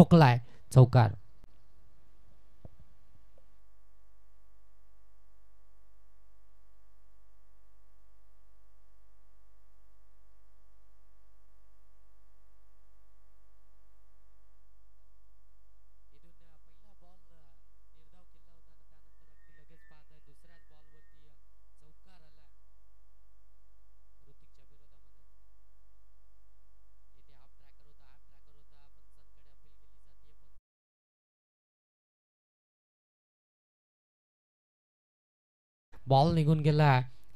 ठोकलाय, चौकार. बॉल निघून गेला,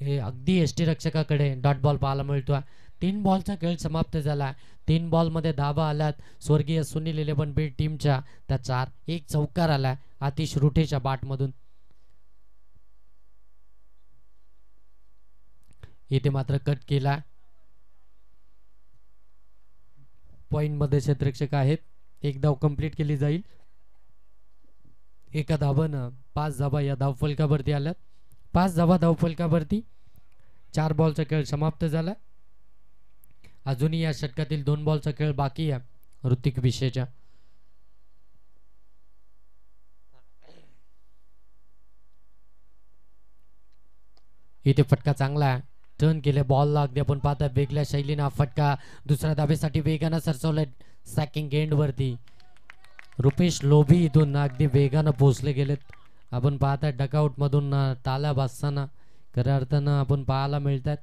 हे अगदी यष्टीरक्षकाकडे डॉट बॉल पाहायला मिळतो. 3 बॉलचा खेळ समाप्त झाला. 3 बॉलमध्ये धाबा आल्यात स्वर्गीय सुनील 11 बीट टीमच्या. त्या 4, एक चौकार आला आतिश रुठेच्या बॅटमधून. इथे मात्र कट केला. पॉइंट मध्ये क्षेत्ररक्षक आहेत. एक धाव कंप्लीट केली जाईल. एका धावानं 5 धावा या धावफलकावरती आल्यात. 5 धावा धावफलकावरती. 4 बॉलचा खेळ समाप्त झाला. अजूनही या षटकातील 2 बॉलचा खेळ बाकी आहे ऋतिक विषयच्या. इथे फटका चांगला आहे. टर्न केले बॉलला. अगदी आपण पाहता वेगळ्या शैलीने हा फटका दुसऱ्या धावेसाठी वेगानं सरसवलंय सॅकिंग एंड वरती. रुपेश लोभी इथून अगदी वेगानं पोहोचले गेलेत. आपण पाहताय डकआउट मधून ताल्या वाजताना खऱ्या अर्थानं आपण पाहायला मिळतात.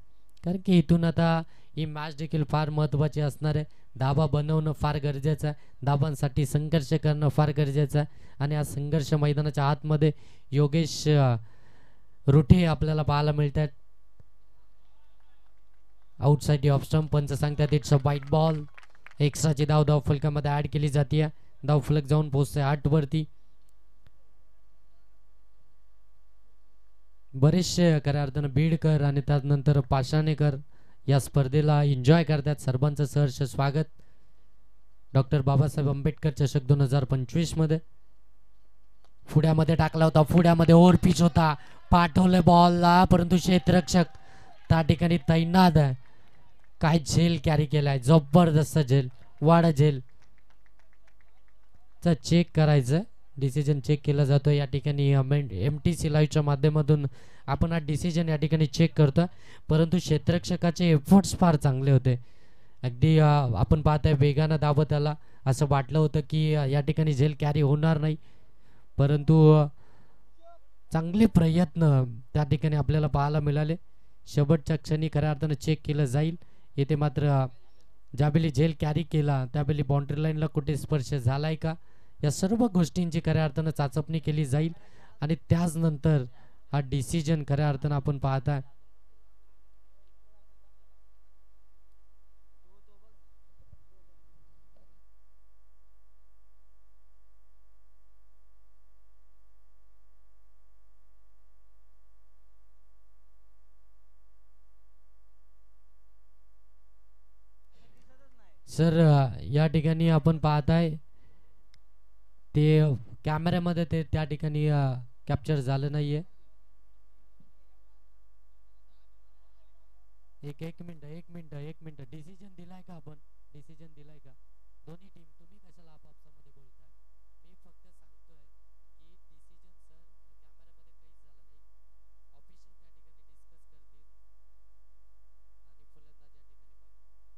कारण की इथून आता ही मॅच देखील फार महत्त्वाची असणार आहे. धाबा बनवणं फार गरजेचं आहे. धाबांसाठी संघर्ष करणं फार गरजेचं आहे. आणि या संघर्ष मैदानाच्या आतमध्ये योगेश रुठे आपल्याला पाहायला मिळतात. Outside off stump. पंच सांगतात इट्स अ वाईट बॉल. एक्स्ट्राची धाव धावफलकामध्ये ऍड केली जाते. धावफलक जाऊन पोहोचते 8 वरती. बरेचसे खऱ्या अर्थानं बीडकर आणि त्यानंतर पाषाणेकर या स्पर्धेला एन्जॉय करतात. सर्वांचं सहर्ष स्वागत. डॉक्टर बाबासाहेब आंबेडकर चषक 2025 मध्ये. फुड्यामध्ये टाकला होता. फुड्यामध्ये ओव्हर पिच होता. पाठवले बॉलला परंतु क्षेत्ररक्षक त्या ठिकाणी तैनात आहे. काय झेल कॅरी केलाय. जबरदस्त झेल. वाडा झेल चा चेक करायचं. डिसिजन चेक केला जातो या ठिकाणी. MTC लाईव्हच्या माध्यमातून आपण हा डिसिजन या ठिकाणी चेक करतो. परंतु क्षेत्ररक्षकाचे एफर्ट्स फार चांगले होते. अगदी आपण पाहताय वेगानं धावत त्याला असं वाटलं होतं की या ठिकाणी झेल कॅरी होणार नाही. परंतु चांगले प्रयत्न त्या ठिकाणी आपल्याला पाहायला मिळाले. शेवटच्या क्षणी खऱ्या अर्थानं चेक केलं जाईल. येथे मात्र ज्यावेळी झेल कॅरी केला त्यावेळी बाउंड्री लाईनला कुठे स्पर्श झालाय का या सर्व गोष्टींची खऱ्या अर्थानं चाचपणी केली जाईल. आणि त्याच नंतर हा डिसिजन खऱ्या अर्थानं आपण पाहताय. सर या ठिकाणी आपण पाहताय ते कॅमेऱ्यामध्ये ते त्या ठिकाणी कॅप्चर झालं नाहीये. एक मिनिट डिसिजन दिलाय का आपण. डिसिजन दिलाय का दोन्ही टीम. तुम्ही कशाला आपापसामध्ये बोलताय. मी फक्त सांगतोय की डिसिजन सर कॅमेऱ्यामध्ये काहीच झालं नाही. ऑफिशियल त्या ठिकाणी डिस्कस करतील आणि फलंदाज या ठिकाणी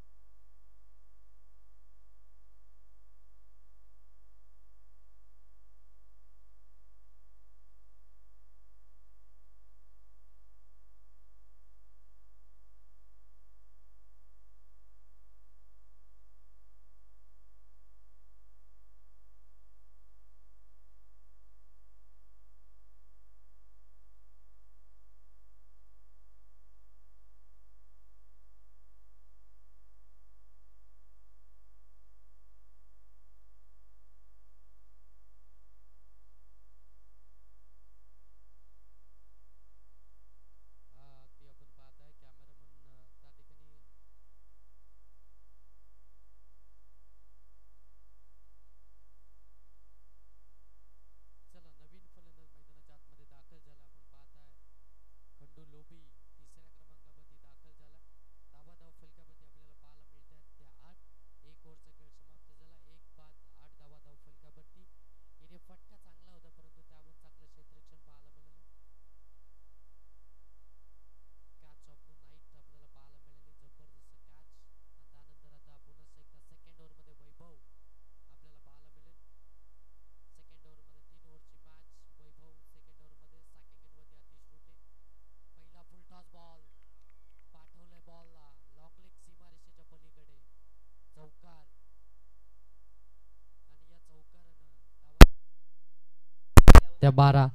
त्या 12.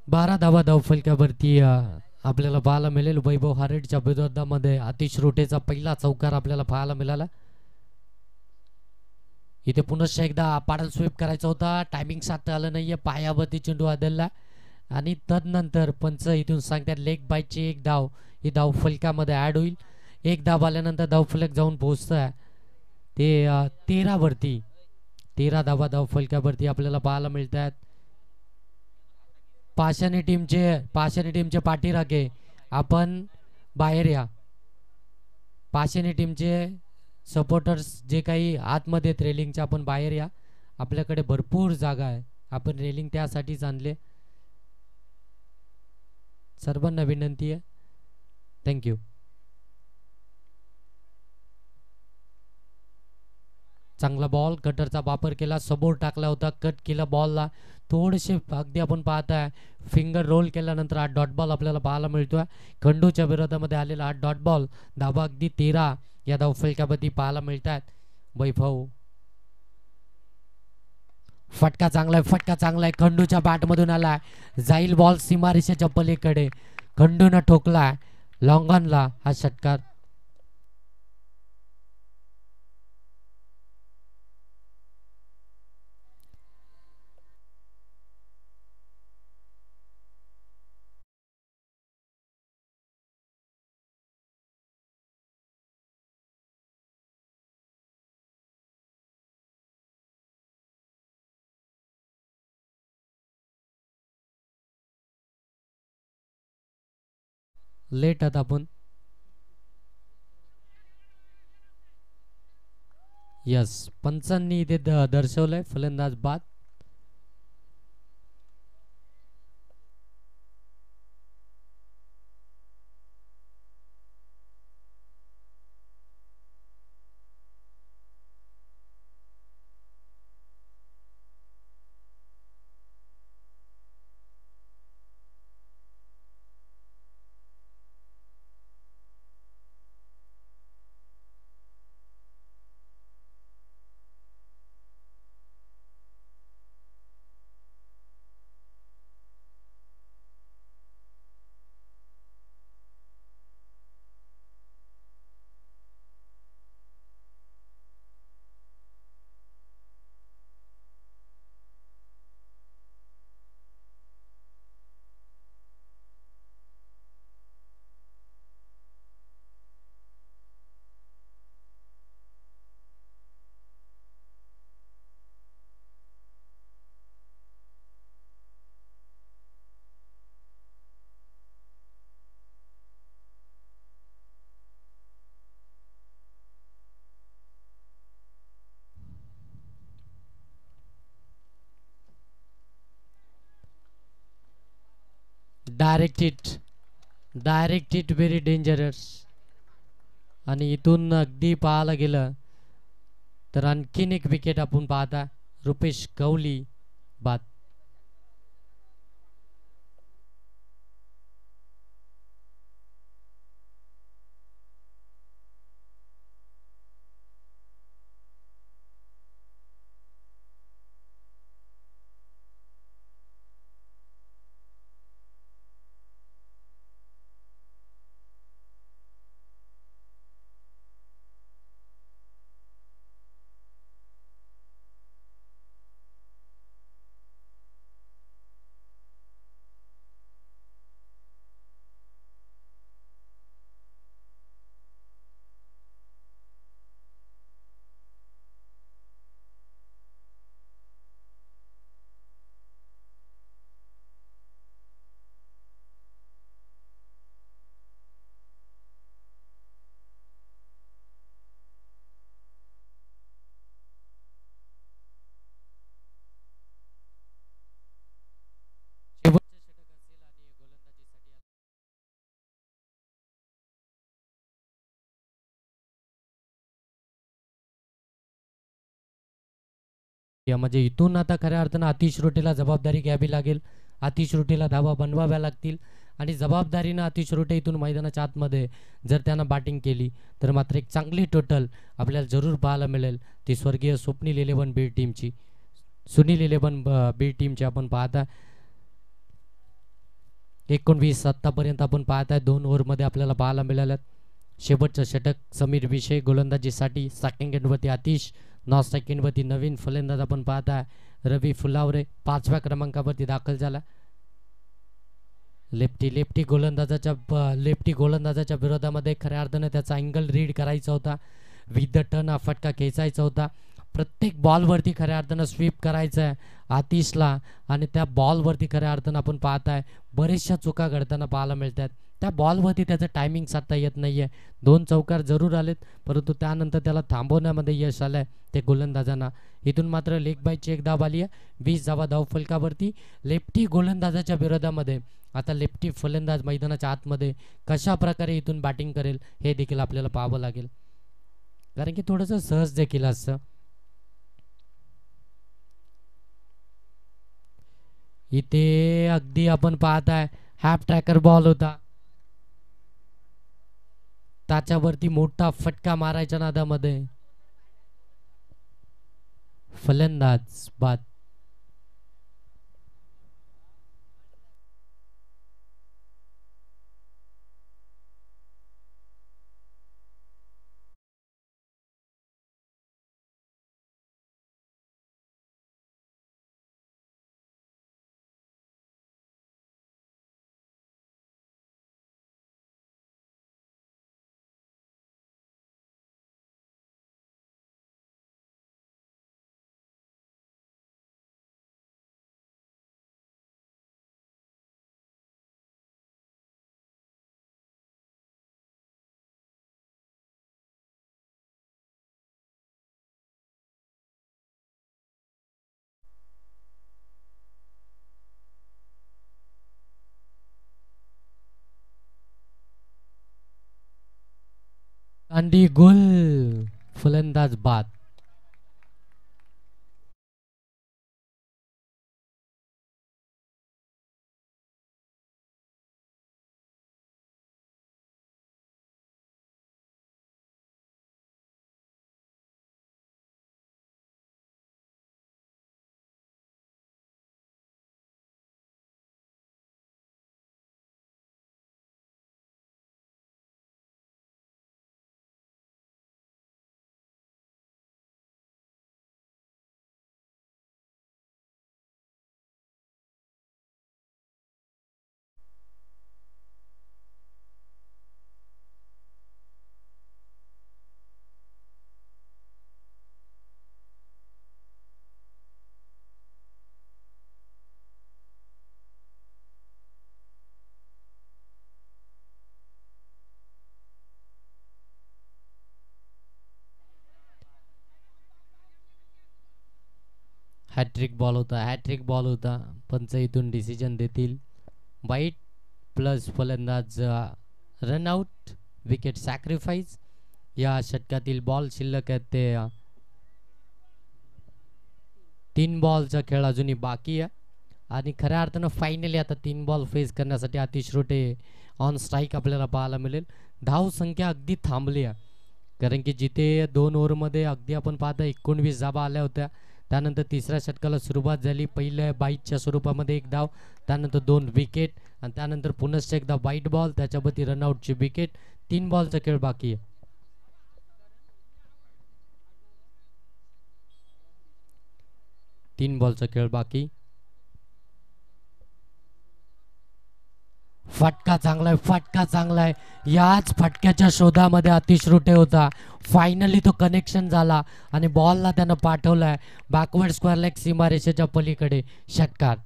बारा धावा धावफलकावरती आपल्याला पाहायला मिळेल. वैभव हारेडच्या विरोधामध्ये आतिश रोटेचा पहिला चौकार आपल्याला पाहायला मिळाला. इथे पुनश्च एकदा पाडल स्वीप करायचा होता, टायमिंग साधता आलं नाहीये, पायावरती चेंडू आदलला आणि तदनंतर पंच इथून सांगतात लेग बायची एक धाव ही धाव फलकामध्ये ऍड होईल. एक धाव आल्यानंतर धाव फलक जाऊन पोहोचतंय ते 13 वरती. 13 धावा धाव फलकावरती आपल्याला पाहायला मिळत आहेत. पाषाणी टीमचे पाठीराखे आपण बाहेर या. पाषाणी टीमचे सपोर्टर्स जे काही आतमध्ये आहेत रेलिंगच्या आपण बाहेर या. आपल्याकडे भरपूर जागा आहे, आपण रेलिंग त्यासाठीच आणले. सर्वांना विनंती आहे. थँक्यू. चांगला बॉल, कटरचा वापर केला, समोर टाकला होता, कट केला बॉलला. थोडेसे अगदी आपण पाहताय फिंगर रोल केल्यानंतर हा डॉट बॉल आपल्याला पाहायला मिळतोय. खंडूच्या विरोधामध्ये आलेला हा डॉट बॉल. धावा अगदी 13 या धावफलकावरती पाहायला मिळतात. वैभव फटका चांगला आहे, खंडूच्या बॅटमधून आलाय, जाईल बॉल सीमारेषेच्या पलीकडे. खंडूनं ठोकलाय लॉंगॉनला हा षटकार. लेट आहात आपण. यस, पंचांनी इथे दर्शवलंय फलंदाज बाद. Direct hit very dangerous. आणि इथून अगदी पाहायला गेलं तर आणखीन एक विकेट आपण पाहता. रुपेश कौली बाद. म्हणजे इथून आता खऱ्या अर्थानं आतिश रोटेला जबाबदारी घ्यावी लागेल. आतिश रोटेला धावा बनवाव्या लागतील आणि जबाबदारीनं आतिश रोटे इथून मैदानाच्या आतमध्ये जर त्यानं बॅटिंग केली तर मात्र एक चांगली टोटल आपल्याला जरूर पाहायला मिळेल. ती स्वर्गीय स्वप्नील 11 बी टीमची, सुनील 11 बी टीमची आपण पाहता 19 आत्तापर्यंत आपण पाहताय 2 ओव्हरमध्ये आपल्याला पाहायला मिळाल्यात. शेवटचं षटक समीर विषय गोलंदाजीसाठी, सेकंड एंडवरती आतिश, नॉन सेकंडवरती नवीन फलंदाज आपण पाहताय रवी फुलावरे 5व्या क्रमांकावरती दाखल झाला. लेफ्टी गोलंदाजाच्या विरोधामध्ये खऱ्या अर्थानं त्याचा अँगल रीड करायचा होता. विथ द टर्न हा फटका खेचायचा होता. प्रत्येक बॉलवरती खऱ्या अर्थानं स्वीप करायचं आहे आतिशला आणि त्या बॉलवरती खऱ्या अर्थानं आपण पाहताय बरेचशा चुका घडताना पाहायला मिळतात. त्या बॉलवरती त्याचं टायमिंग साधता येत नाही आहे. 2 चौकार जरूर आलेत परंतु त्यानंतर त्याला थांबवण्यामध्ये यश आलं आहे ते गोलंदाजांना. इथून मात्र लेग बायची एक धाव आली आहे 20 धावा धावफलकावरती. लेफ्टी गोलंदाजाच्या विरोधामध्ये आता लेफ्टी फलंदाज मैदानाच्या आतमध्ये कशा प्रकारे इथून बॅटिंग करेल हे देखील आपल्याला पाहावं लागेल, कारण की थोडंसं सहज देखील असतं. इथे अगदी आपण पाहताय हाफ ट्रॅकर बॉल होता, त्याच्यावरती मोठा फटका मारायच्या नादामध्ये फलंदाज बाद. अंडी गोल, फलंदाज बाद. हॅट्रिक बॉल होता. पंच इथून डिसिजन देतील. वाईट प्लस फलंदाज रनआउट, विकेट सॅक्रिफाईस. या षटकातील बॉल शिल्लक आहेत ते 3 बॉलचा खेळ अजूनही बाकी आहे आणि खऱ्या अर्थानं फायनली आता 3 बॉल फेस करण्यासाठी आतिश रोटे ऑन स्ट्राईक आपल्याला पाहायला मिळेल. धाव संख्या अगदी थांबली आहे, कारण की जिथे 2 ओव्हरमध्ये अगदी आपण पाहता 19 धावा आल्या होत्या. त्यानंतर तिसऱ्या षटकाला सुरुवात झाली. पहिल्या बाईटच्या स्वरूपामध्ये 1 धाव, त्यानंतर 2 विकेट आणि त्यानंतर पुनश्च एकदा वाईट बॉल, त्याच्यावरती रनआउटची विकेट. 3 बॉलचा खेळ बाकी आहे. 3 बॉलचा खेळ बाकी. फटका चांगला आहे. याच फटक्याच्या शोधामध्ये आतिश रोटे होता. फायनली तो कनेक्शन झाला आणि बॉलला त्यानं पाठवलाय बॅकवर्ड स्क्वेअर लेग सीमारेषेच्या पलीकडे. षटकार.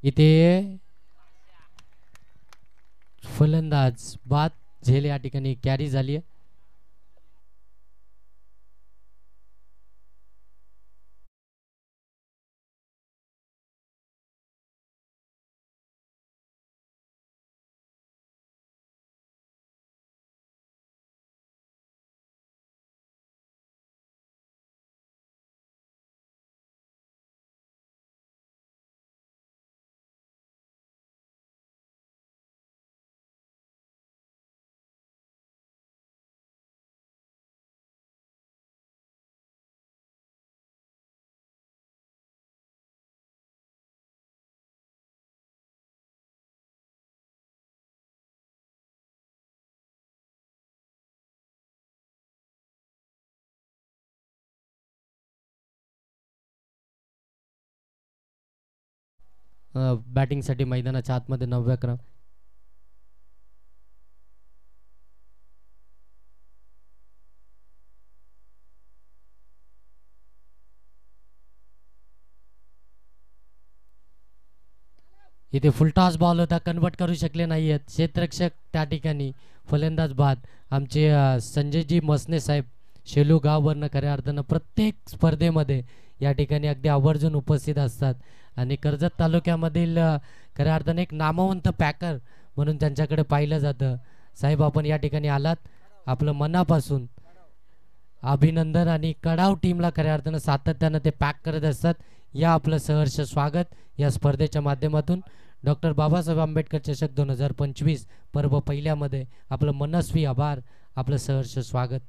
इथे फलंदाज बाद झेल या ठिकाणी कॅरी झाली आहे. बॅटिंगसाठी मैदानाच्या आतमध्ये 9व्या क्रमांक. इथे फुलटॉस बॉल होता, कन्वर्ट करू शकले नाही आहेत क्षेत्ररक्षक त्या ठिकाणी. फलंदाज बाद. आमचे संजयजी मसने साहेब शेलू गाववरनं खऱ्या अर्थानं प्रत्येक स्पर्धेमध्ये या ठिकाणी अगदी आवर्जून उपस्थित असतात आणि कर्जत तालुक्यामधील खऱ्या अर्थाने एक नामवंत पॅकर म्हणून त्यांच्याकडे पाहिलं जातं. साहेब आपण या ठिकाणी आलात, आपलं मनापासून अभिनंदन. आणि कडाव टीमला खऱ्या अर्थानं सातत्यानं ते पॅक करत असतात. या आपलं सहर्ष स्वागत या स्पर्धेच्या माध्यमातून. डॉक्टर बाबासाहेब आंबेडकर चषक 2025 पर्व पहिल्यामध्ये आपलं मनस्वी आभार, आपलं सहर्ष स्वागत.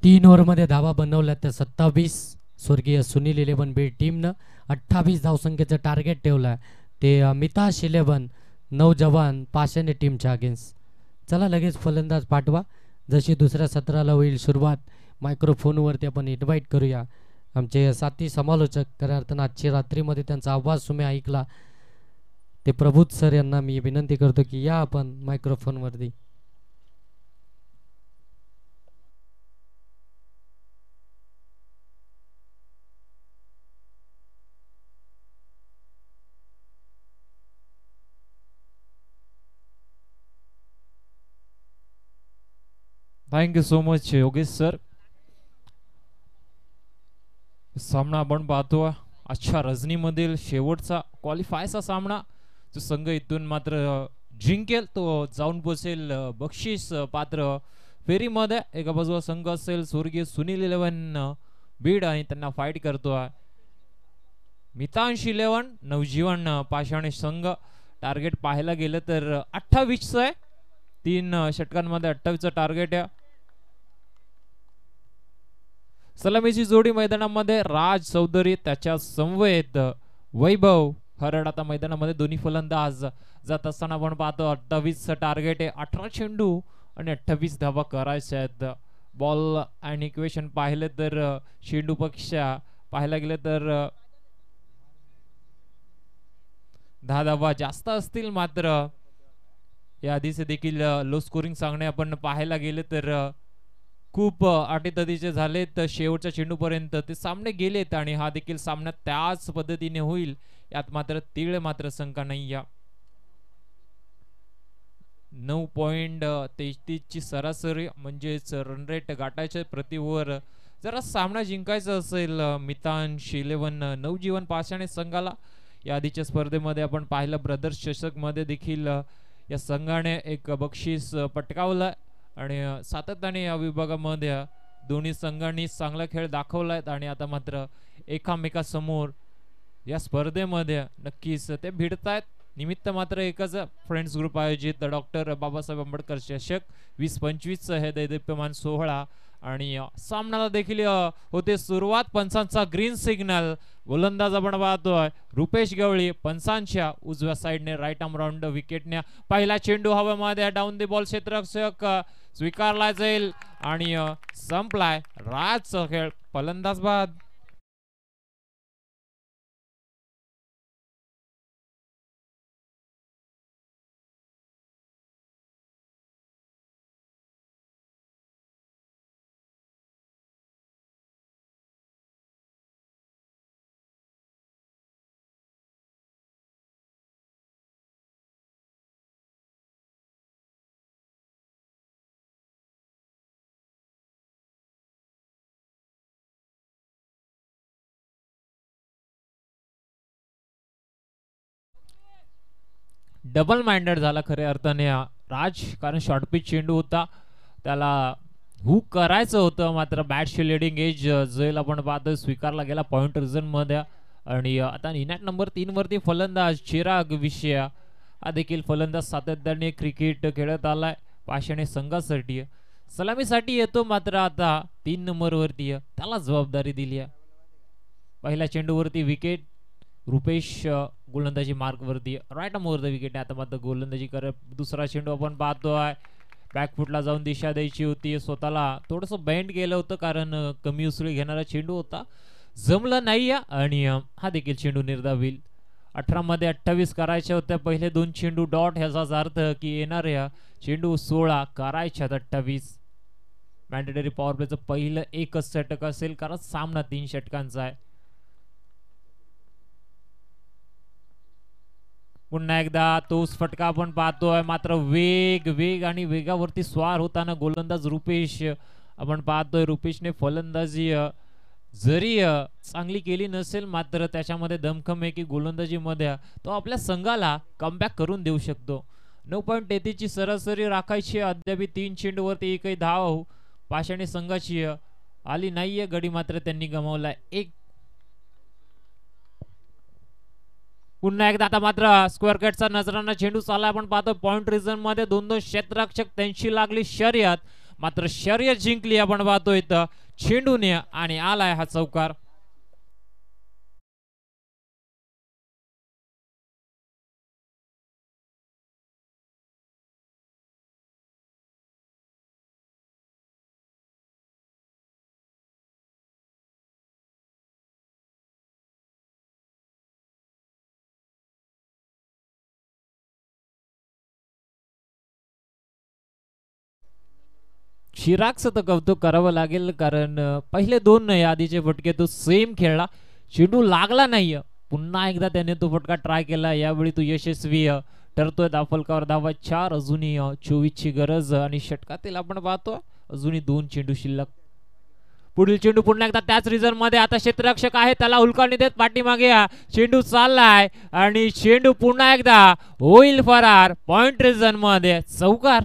तीन ओव्हरमध्ये धावा बनवल्या त्या 27. स्वर्गीय सुनील 11 बीड टीमनं 28 धावसंख्येचं टार्गेट ठेवलं आहे. ते मिताश 11 नौजवान पाषाणे टीमच्या अगेन्स्ट. चला लगेच फलंदाज पाठवा. जशी दुसऱ्या सत्राला होईल सुरुवात, मायक्रोफोनवरती आपण इन्व्हाइट करूया आमचे साथी समालोचक. खऱ्या अर्थानं आजची रात्रीमध्ये त्यांचा आवाज तुम्ही ऐकला ते प्रबोध सर यांना मी विनंती करतो की या आपण मायक्रोफोनवरती. Thank you so much Yogesh sir. सामना आपण पाहतो आजच्या रजनीमधील शेवटचा क्वालिफायचा सामना. जो संघ इथून मात्र जिंकेल तो जाऊन पोचेल बक्षीस पात्र फेरीमध्ये. एका बाजूला संघ असेल स्वर्गीय सुनील 11 बीड आणि त्यांना फाईट करतो मितांश 11 नवजीवन पाषाणे संघ. टार्गेट पाहायला गेलं तर 28चं आहे. 3 षटकांमध्ये 28चं टार्गेट आहे. सलामीची जोडी मैदानामध्ये राज चौधरी त्याच्या समवेत वैभव हरड आता मैदानामध्ये. दोन्ही फलंदाज जात असताना आपण पाहतो 28चं टार्गेट आहे. 18 चेंडू आणि 28 धावा करायच्या आहेत. बॉल अँड इक्वेशन पाहिलं तर चेंडूपेक्षा पाहायला गेलं तर 10 धावा जास्त असतील. मात्र या आधीचे देखील लो स्कोरिंग सांगणे आपण पाहायला गेले तर खूप अटीतटीचे झालेत. शेवटच्या चेंडूपर्यंत ते सामने गेलेत आणि हा देखील सामना त्याच पद्धतीने होईल यात मात्र तीळ मात्र शंका नाही. 9.33 ची सरासरी म्हणजेच रन रेट गाठायचे प्रति ओव्हर. जरा सामना जिंकायचा असेल मितांश 11 नवजीवन पाषाणे संघाला. या आधीच्या स्पर्धेमध्ये आपण पाहिलं ब्रदर्स चषक मध्ये देखील या संघाने एक बक्षीस पटकावलं आणि सातत्याने या विभागामध्ये दोन्ही संघांनी चांगला खेळ दाखवलाय आणि आता मात्र एकामेकासमोर या स्पर्धेमध्ये नक्कीच ते भिडतायत. निमित्त मात्र एकच फ्रेंड्स ग्रुप आयोजित डॉक्टर बाबासाहेब आंबेडकर चषक 2025 हे दैदिप्यमान सोहळा आणि सामन्याला देखील होते सुरुवात. पंचांचा ग्रीन सिग्नल. गोलंदाज आपण पाहतोय रुपेश गवळी पंचांच्या उजव्या साइडने राईट आर्म राऊंड विकेटने पहिला चेंडू हवेमध्ये डाऊन द बॉल क्षेत्ररक्षक स्वीकारला जाईल आणि संपलाय. राजचा खेळ फलंदाज बाद. डबल माइंडेड झाला खऱ्या अर्थाने राज, कारण शॉर्ट पिच चेंडू होता, त्याला हुक करायचं होतं मात्र बॅटशी लिडिंग एज जैल आपण पाहतो स्वीकारला गेला पॉइंट रिझन मध्ये. आणि आता इनॅट नंबर 3 वरती फलंदाज चिराग विषय हा देखील फलंदाज सातत्याने क्रिकेट खेळत आलाय पाषाणे संघासाठी. सलामीसाठी येतो मात्र आता 3 नंबर वरती त्याला जबाबदारी दिली आहे. पहिल्या चेंडूवरती विकेट. रुपेश गोलंदाजी मार्क वरती राईट आर्म वर विकेट. आता मात्र गोलंदाजी करत दुसरा चेंडू आपण पाहतोय बॅकफुटला जाऊन दिशा द्यायची होती. स्वतःला थोडंसं बेंड केलं होतं कारण कमी उसळी घेणारा चेंडू होता, जमलं नाही आणि हा देखील चेंडू निर्धाव होईल. 18 मध्ये 28 करायचे होते पहिले 2 चेंडू डॉट. ह्याचाच अर्थ की येणाऱ्या चेंडू 16 करायच्यात 28. मॅन्डेटरी पॉवर प्लेचं पहिलं एकच षटक असेल कारण सामना 3 षटकांचा आहे. पुन्हा एकदा तोच फटका आपण पाहतोय मात्र वेग आणि वेगावरती स्वार होताना गोलंदाज रुपेश आपण पाहतोय. रुपेशने फलंदाजी जरी चांगली केली नसेल मात्र त्याच्यामध्ये दमखम आहे की गोलंदाजी मध्ये तो आपल्या संघाला कमबॅक करून देऊ शकतो. 9.33 ची सरासरी राखायची. अद्याप 3 चेंडूवरती एकही धाव पाषाणी संघाची आली नाहीये. गडी मात्र त्यांनी गमावलाय एक. पुन्हा एकदा आता मात्र स्क्वेअर कटचा नजरांना चेंडू चालला आपण पाहतो पॉइंट रिझन मध्ये. 2 क्षेत्ररक्षक त्यांची लागली शर्यत मात्र शर्यत जिंकली आपण पाहतो इथं चेंडूने आणि आलाय हा चौकार. चिरागचं तर कौतुक करावं लागेल कारण पहिले 2 आधीचे फटके तो सेम खेळला, चेंडू लागला नाही. पुन्हा एकदा त्याने तो फटका ट्राय केला, यावेळी तो यशस्वी ठरतोय. दाफलकावर धावा 4, अजूनही 24 ची गरज आणि षटकातील आपण पाहतो अजूनही 2 चेंडू शिल्लक. पुढील चेंडू पुन्हा एकदा त्याच रिझन मध्ये. आता क्षेत्ररक्षक आहे त्याला हुलकावणी देत पाठीमागे चेंडू चाललाय आणि चेंडू पुन्हा एकदा होईल फरार पॉइंट रिझन मध्ये. चौकार.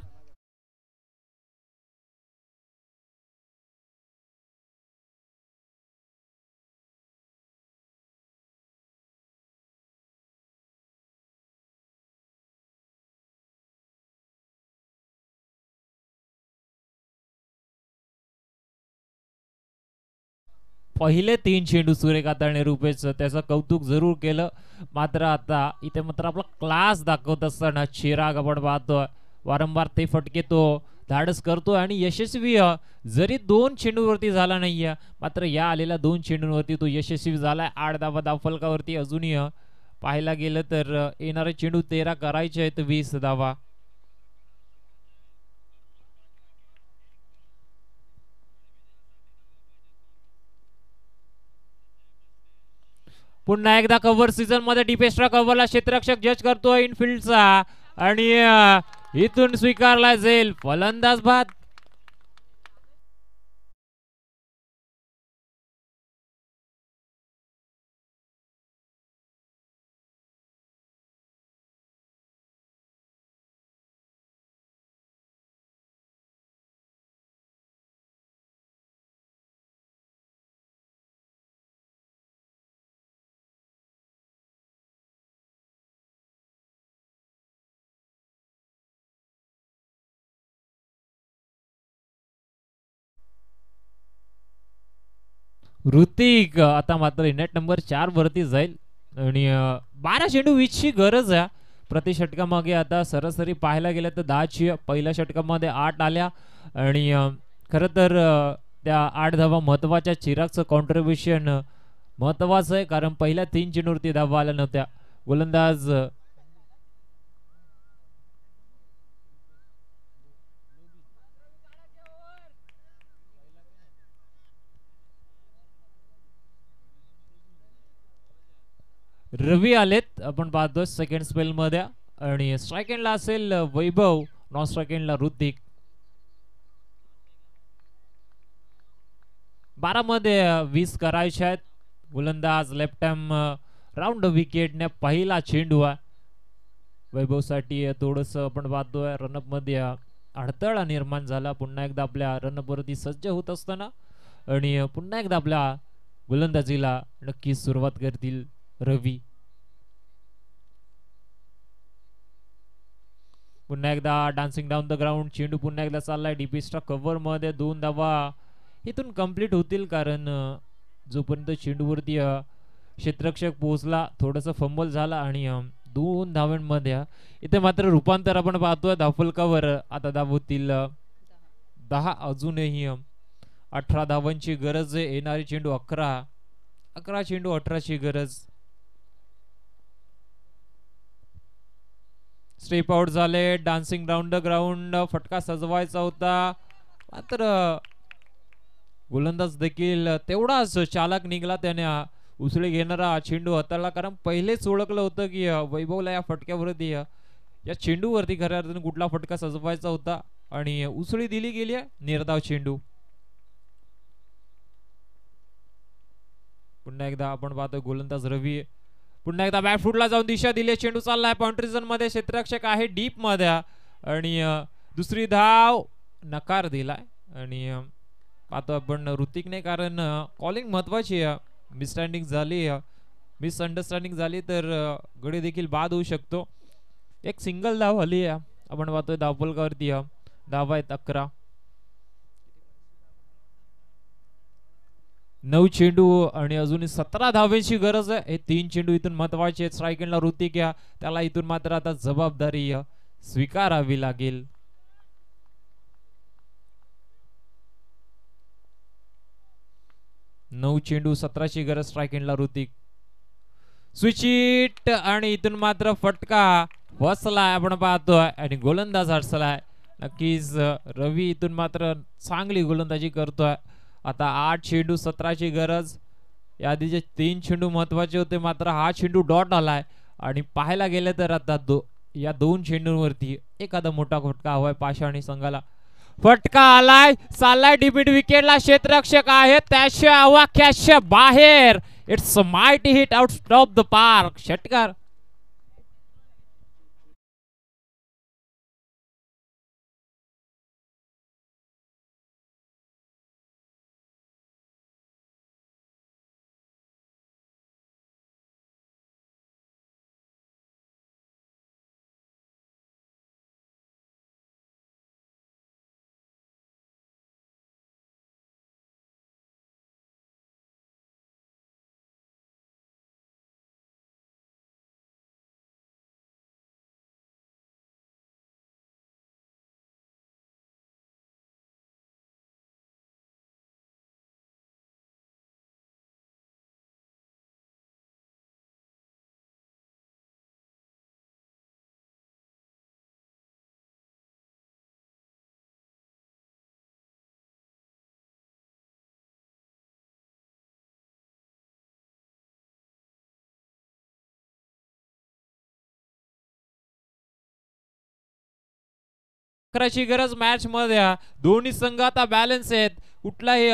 पहिले 3 चेंडू सुरेख हाताळणे रुपेश त्याचं कौतुक जरूर केलं मात्र आता इथे मात्र आपला क्लास दाखवत असताना चिराग आपण पाहतोय वारंवार ते फटके तो धाडस करतोय आणि यशस्वी जरी 2 चेंडूवरती झाला नाहीये मात्र या आलेल्या 2 चेंडूंवरती तो यशस्वी झालाय. 8 धावा दाफलकावरती अजूनही पाहायला गेलं तर येणारे चेंडू 13 करायचे आहेत 20 धावा. पुन्हा एकदा कव्हर सीझन मध्ये डीपेस्ट्रा कव्हरला क्षेत्ररक्षक जज करतोय इनफिल्डचा आणि इथून स्वीकारला जाईल फलंदाज बाद. ऋतिक आता मात्र नेट नंबर 4 वरती जाईल आणि 12 चेंडू 20 ची गरज आहे प्रति षटकामागे. आता सरासरी पाहायला गेलं तर 10 ची पहिल्या षटकामध्ये 8 आल्या आणि खरं तर त्या 8 धावा महत्वाच्या. चिरागचं कॉन्ट्रीब्युशन महत्वाचं आहे कारण पहिल्या 3 चेंडूवरती धावा आल्या नव्हत्या. गोलंदाज रवी आलेत आपण पाहतो सेकंड स्पेल मध्ये आणि स्ट्राइक एंडला असेल वैभव, नॉन स्ट्राइक एंडला ऋतिक. 12 मध्ये 20 करायचे आहेत. गोलंदाज लेफ्ट हॅम राऊंड विकेटने पहिला चेंडू आहे वैभव साठी. थोडस आपण पाहतोय रनअप मध्ये अडथळा निर्माण झाला. पुन्हा एकदा आपल्या रनअप वरती सज्ज होत असताना आणि पुन्हा एकदा आपल्या गोलंदाजीला नक्कीच सुरुवात करतील रवी. पुन्हा एकदा डान्सिंग डाऊन द ग्राउंड. चेंडू पुन्हा एकदा चाललाय डीपीस्टा कव्हर मध्ये. 2 धावा इथून कंप्लीट होतील कारण जोपर्यंत चेंडूवरती क्षेत्ररक्षक पोहोचला थोडस फंबल झाला आणि 2 धावांमध्ये इथे मात्र रूपांतर आपण पाहतोय धावफलकावर. आता धाव होतील 10. अजूनही 18 धावांची गरज आहे. येणारी चेंडू 11 चेंडू 18 ची गरज. स्टेप आउट झाले. Dancing round the ground. फटका सजवायचा होता मात्र गोलंदाज देखील तेवढाच चालक निघाला. त्याने उसळी घेणारा चेंडू हाताळला कारण पहिलेच ओळखलं होतं की वैभवला या फटक्यावरती या चेंडूवरती खऱ्या अर्थाने कुठला फटका सजवायचा होता आणि उसळी दिली गेली आहे. निर्धाव चेंडू. पुन्हा एकदा आपण पाहतो गोलंदाज रवी पुन्हा एकदा बॅट फुटला जाऊन दिशा दिली. चेंडू चाललाय बाउंड्री झोन मध्ये. क्षेत्ररक्षक आहे डीप मध्ये आणि दुसरी धाव नकार दिलाय आणि पाहतो आपण ऋतिकने कारण कॉलिंग महत्वाची आहे. मिसअंडरस्टँडिंग झाली तर गडी देखील बाद होऊ शकतो. एक सिंगल धाव आली आहे आपण पाहतोय धावफलकावरती. धावा आहेत 11. 9 चेंडू आणि अजून 17 धावांची गरज आहे. हे 3 चेंडू इथून महत्वाचे आहेत. स्ट्राइक एंडला ऋतिक या त्याला इथून मात्र आता जबाबदारी स्वीकारावी लागेल. नऊ चेंडू 17 ची गरज. स्ट्राइक एंडला ऋतिक. स्विच इट आणि इथून मात्र फटका बसलाय आपण पाहतोय आणि गोलंदाज हरसलाय. नक्कीच रवी इथून मात्र चांगली गोलंदाजी करतोय. आता 8 चेंडू 17 ची गरज. याआधीचे 3 चेंडू महत्वाचे होते मात्र हा चेंडू डॉट आलाय आणि पाहायला गेले तर आता या 2 चेंडूंवरती एखादा मोठा फटका हवाय पाषाणी संघाला. फटका आलाय. चाललाय डिमिट विकेटला. क्षेत्ररक्षक आहे त्याच्या आवाक्याच्या बाहेर. It's a mighty hit out of the park. षटकार अकराची गरज मॅच मध्ये, दोन्ही संघ आता बॅलन्स आहेत. कुठलाही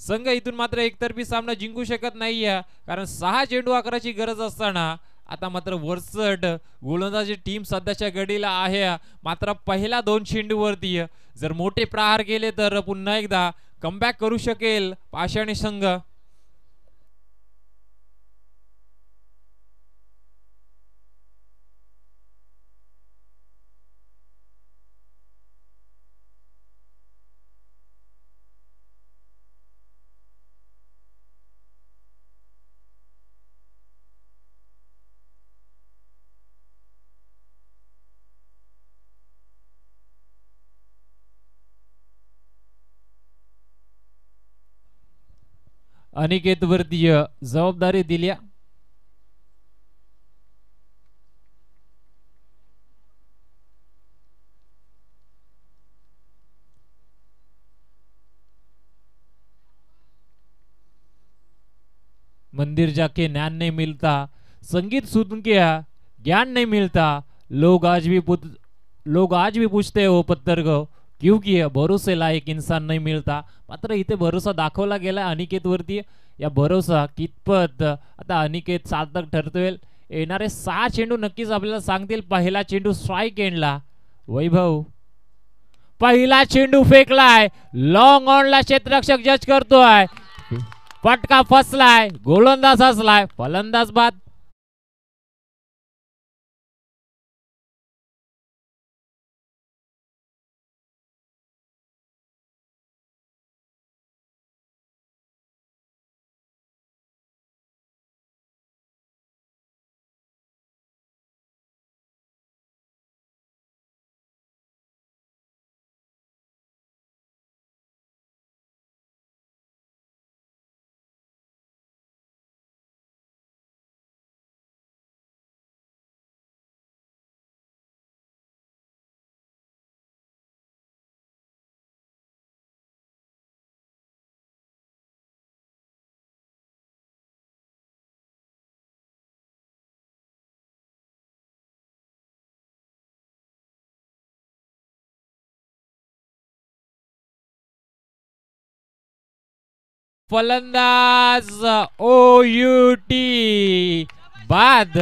संघ इथून मात्र एकतर्फी सामना जिंकू शकत नाहीये, कारण 6 चेंडू 11ची गरज असताना आता मात्र वरचढ गोलंदाजी टीम सध्याच्या घडीला आहे. मात्र पहिल्या 2 चेंडूवरती जर मोठे प्रहार केले तर पुन्हा एकदा कमबॅक करू शकेल पाषाणी संघ. अनिकेत वरती जबाबदारी दिली. मंदिर जाके ज्ञान नहीं मिलता, संगीत सुन के ज्ञान नहीं मिलता, लोग आज भी पूछते हो पत्थर को क्योंकि भरोसे लायक इंसान नहीं मिळता. मात्र इथे भरोसा दाखवला गेला अनिकेत वरती. या भरोसा कितपत आता अनिकेत सार्थक ठरतोय. येणारे 6 चेंडू नक्कीच आपल्याला सांगतील. पहिला चेंडू स्ट्राइक एंडला. वैभव पहिला चेंडू फेकलाय, लॉंग ऑनला क्षेत्ररक्षक जज करतोय, फटका फसलाय, गोलंदाज हसलाय, फलंदाज बाद. फलंदाज OUT बाद.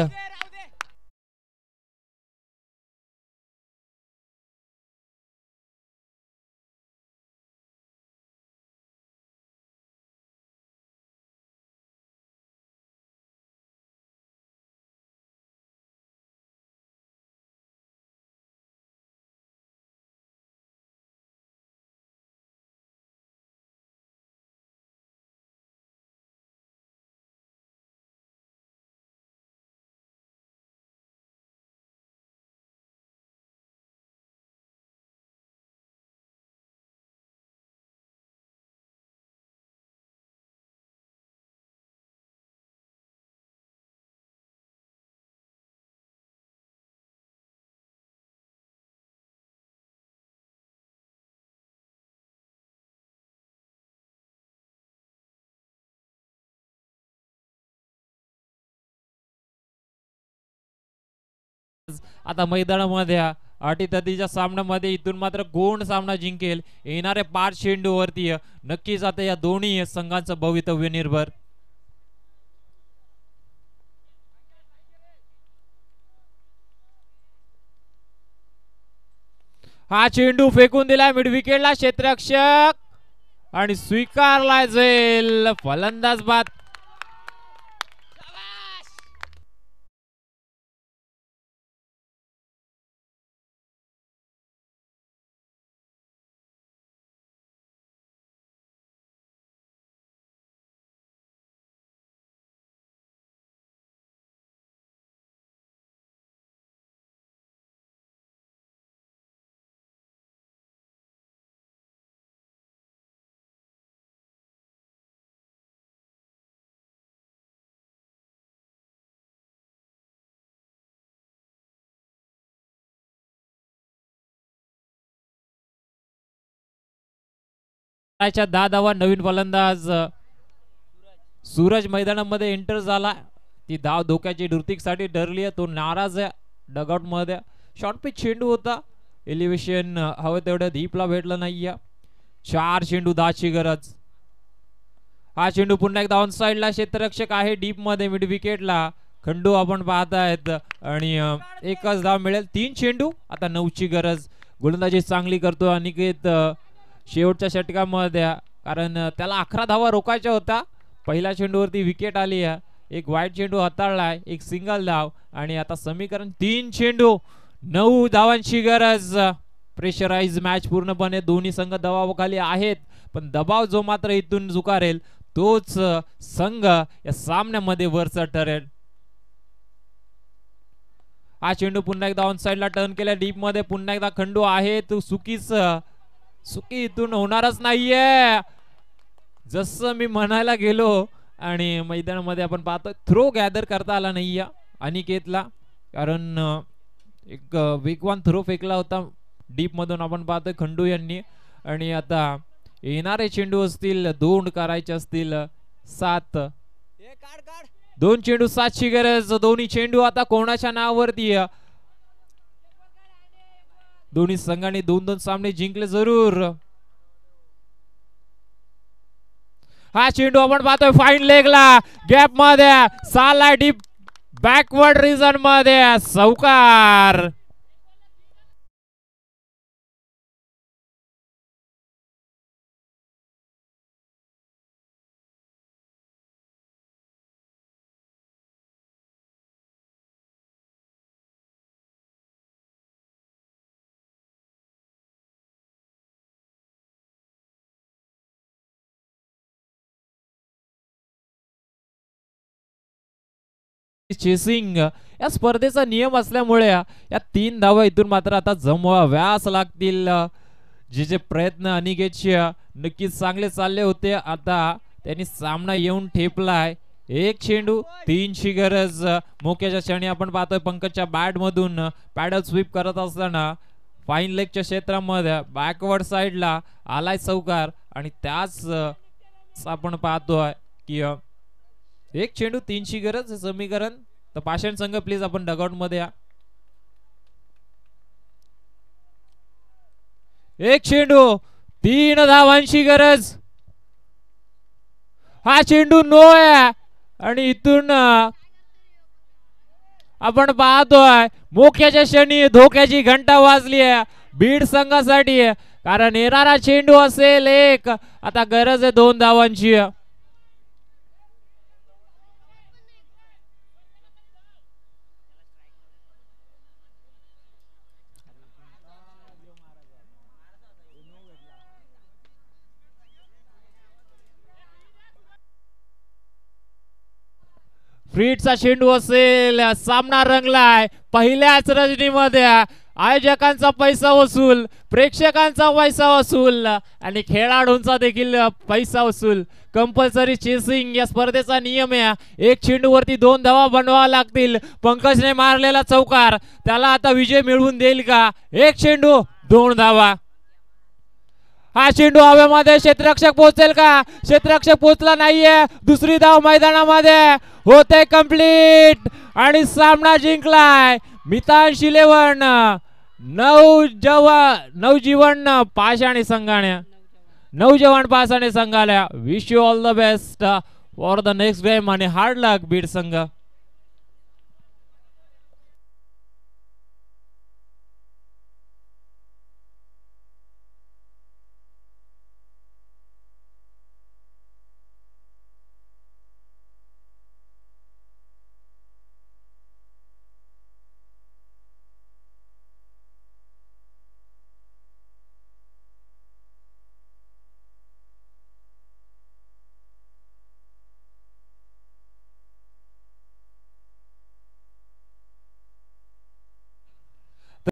आता मैदानामध्ये अटीतटीच्या सामन्यामध्ये इथून मात्र कोण सामना जिंकेल येणारे 5 चेंडूवरती नक्कीच आता या दोन्ही संघांचं भवितव्य निर्भर. हा चेंडू फेकून दिला मिड विकेटला, क्षेत्ररक्षक आणि स्वीकारला जाईल, फलंदाज बाद. च्या धावा नवीन फलंदाज सूरज मैदानामध्ये एंटर झाला. ती धाव धोक्याची साठी ठरली आहे. तो नाराज आहे डगआउट मध्ये. शॉर्ट पिच चेंडू होता, एलिव्हेशन हवं तेवढं दीपला भेटलं नाहीये. 4 चेंडू 10ची गरज. हा चेंडू पुन्हा एकदा ऑन साइडला क्षेत्ररक्षक आहे डीप मध्ये मिड विकेटला. खंडू आपण पाहतायत आणि एकच धाव मिळेल. 3 चेंडू आता 9ची गरज. गोलंदाजी चांगली करतो अनिकेत शेवटच्या षटकामध्ये, कारण त्याला 11 धावा रोखायच्या होता. पहिल्या चेंडूवरती विकेट आली आहे. एक वाईट चेंडू हाताळलाय, एक सिंगल धाव आणि आता समीकरण 3 चेंडू 9 धावांची गरज. प्रेशराइज मॅच पूर्णपणे. दोन्ही संघ दबावाखाली आहेत, पण दबाव जो मात्र इथून झुकारेल तोच संघ या सामन्यामध्ये वरचा ठरेल. हा चेंडू पुन्हा एकदा ऑन साइडला टर्न केला डीप मध्ये. पुन्हा एकदा खंडू आहे तो सुकी इथून होणारच नाहीये जसं मी म्हणायला गेलो. आणि मैदानामध्ये आपण पाहतो थ्रो गॅदर करता आला नाहीये अनिकेतला, कारण एक वेगवान थ्रो फेकला होता डीप मधून आपण पाहतोय खंडू यांनी. आणि आता येणारे चेंडू असतील 2 करायचे असतील 7. 2 चेंडू 7ची गरज. दोन्ही चेंडू आता कोणाच्या नावावरती. दोन्ही संघांनी 2-2 सामने जिंकले जरूर. हा चेंडू आपण पाहतोय फाईन लेगला गॅप मध्ये साला डीप बॅकवर्ड रिजन मध्ये चौकार. चेसिंग या स्पर्धेचा नियम असल्यामुळे या 3 धावा इथून मात्र आता जमवाव्याच लागतील. जे प्रयत्न अनिकेतचे नक्कीच चांगले चालले होते, आता त्यांनी सामना येऊन ठेपलाय. 1 चेंडू 3ची गरज. मोक्याच्या क्षणी आपण पाहतोय पंकजच्या बॅट मधून पॅडल स्वीप करत असताना फाईन लेगच्या क्षेत्रामध्ये बॅकवर्ड साइडला आलाय चौकार. आणि त्याच आपण पाहतोय की 1 चेंडू 3ची गरज हे समीकरण. तर पाषाण संघ प्लीज आपण डगआउट मध्ये या. 1 चेंडू 3 धावांची गरज. हा चेंडू नो आहे आणि इथून आपण पाहतोय मोक्याच्या क्षणी धोक्याची घंटा वाजली आहे बीड संघासाठी, कारण येणारा चेंडू असेल 1. आता गरज आहे 2 धावांची. फ्रीटचा चेंडू असेल. सामना रंगलाय पहिल्याच रजनीमध्ये. आयोजकांचा पैसा वसूल, प्रेक्षकांचा पैसा वसूल आणि खेळाडूंचा देखील पैसा वसूल. कंपल्सरी चेसिंग या स्पर्धेचा नियम आहे. 1 चेंडू वरती 2 धावा बनवाव्या लागतील. पंकजने मारलेला चौकार त्याला आता विजय मिळवून देईल का? 1 चेंडू 2 धावा. हा चेंडू हवेमध्ये क्षेत्ररक्षक पोहोचेल का? क्षेत्ररक्षक पोहोचला नाहीये. दुसरी धाव मैदानामध्ये होते कंप्लीट आणि सामना जिंकलाय मितांश 11 नवजीवन पाषाणी संघाने. नवजीवन पाषाणी संघाला wish you all the best for the next game आणि हार्ड लक बीड संघ.